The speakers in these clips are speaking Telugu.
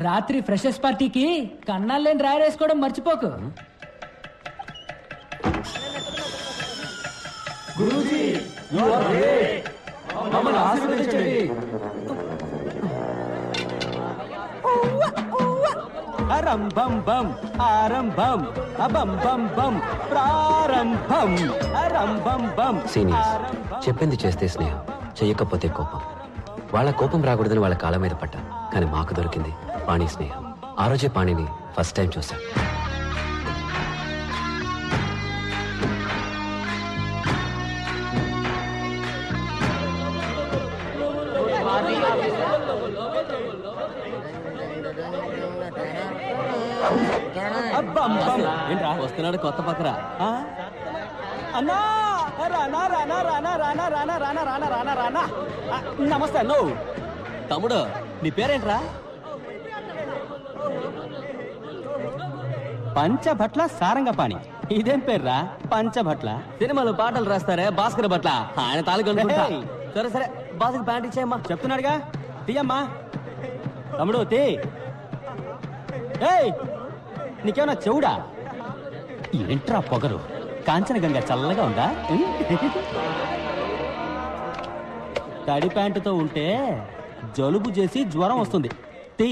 రాత్రి ఫ్రెషర్స్ పార్టీకి కన్నాలేని రాయరేసుకోవడం మర్చిపోకు. గురూజీ, యు ఆర్ గ్రేట్. మమ్మల్ని ఆశీర్వదించండి. అరంభం బం ఆరంభం అబం బం బం ప్రారంభం అరంభం బం. సీనియర్స్ చెప్పింది చేస్తే స్నేహం, చెయ్యకపోతే కోపం. వాళ్ళ కోపం రాకూడదని వాళ్ళ కాళ్ళ మీద పడ్డా, కానీ మాకు దొరికింది పాణి స్నేహం. ఆ రోజే పాణిని ఫస్ట్ టైం చూసా. ఏంట్రా వస్తున్నాడు కొత్త పక్కరా? అన్నా రానా రానా రానా రానా రానా రానా రానా రానా రానా. నమస్తే అన్నో. తమ్ముడు నీ పేరేంట్రా? పంచభట్ల సారంగపాణి. ఇదేం పేర్రా పంచభట్ల? సినిమాలో పాటలు రాస్తారే భాస్కర్ భట్ల, ఆయన తాలూకా. సరే సరే భాస్కర్ ప్యాంట్ ఇచ్చేయమ్మా. చెప్తున్నాడుగా, తీయమ్మా. తమ్ముడు తీ. ఏయ్ నీకేమన్నా చెవుడా? ఏంట్రా పొగరు? కాంచనగంగా చల్లగా ఉందా? తడి ప్యాంటుతో ఉంటే జలుబు చేసి జ్వరం వస్తుంది. తీ.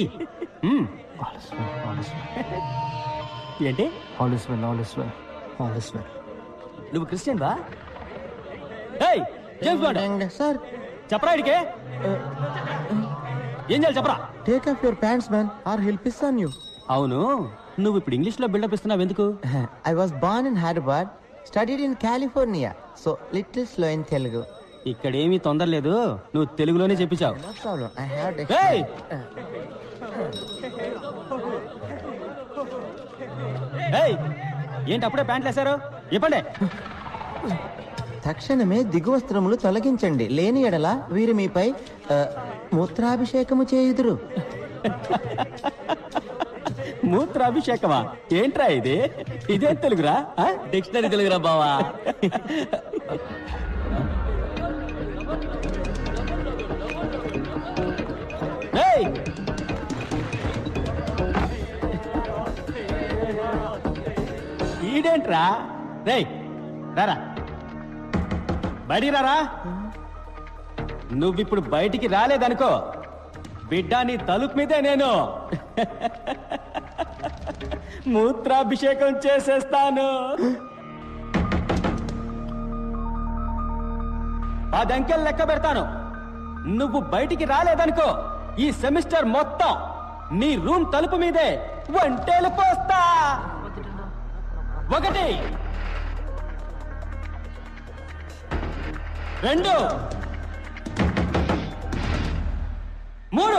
ఏంటి? నువ్వు క్రిస్టియన్ బా? సార్ చెప్పరా ఇడికే? ఏం చేయాలి చెప్పరా? Take off your pants man or help ఇస్తాను యూ. అవును, నువ్వు ఇప్పుడు ఇంగ్లీష్ లో బిల్డప్ ఇస్తున్నావు ఎందుకు? I was born in Hyderabad, studied in California, so little slow in Telugu. ఇక్కడేమీ తొందర లేదు, నువ్వు తెలుగులోనే చెప్పించావు. నో ప్రాబ్లం, ఐ హావ్ ఏయ్! ఏయ్ ఏంటి అప్పుడే ప్యాంట్లు వేశారు? ఇవ్వండి. తక్షణమే దిగు వస్త్రములు తొలగించండి, లేని ఎడల వీరు మీపై మూత్రాభిషేకము చేయుదురు. మూత్రాభిషేకమా? ఏంట్రా ఇది? ఇదేం తెలుగురా? డిక్షనరీ తెలుగురా బావా. ఈడేంట్రా? రేయ్ రారా, బయటికి రారా. నువ్విప్పుడు బయటికి రాలేదనుకో, బిడ్డ నీ తలుపు మీదే నేను మూత్రాభిషేకం చేసేస్తాను. 10 అంకెలు లెక్క పెడతాను. నువ్వు బయటికి రాలేదనుకో, ఈ సెమిస్టర్ మొత్తం నీ రూమ్ తలుపు మీదే వంటేలు పోస్తా. 1 2 3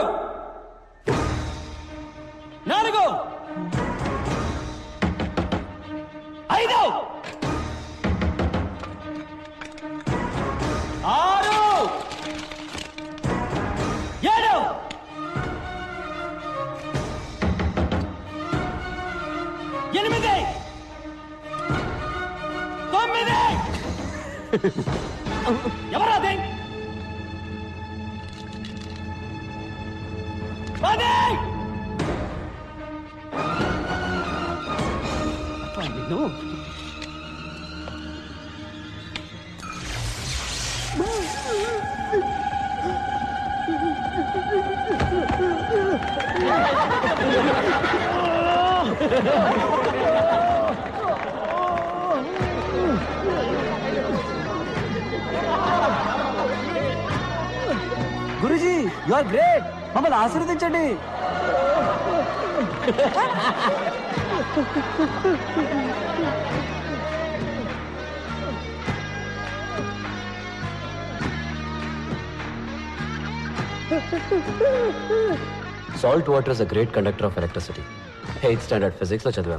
4 5 6 7 8 9 ఎవరాది? 10 నిన్ను గురూజీ, యు ఆర్ గ్రేట్. మమ్మల్ని ఆశీర్వదించండి. Salt water is a great conductor of electricity. 8th standard physics లో చదివాం.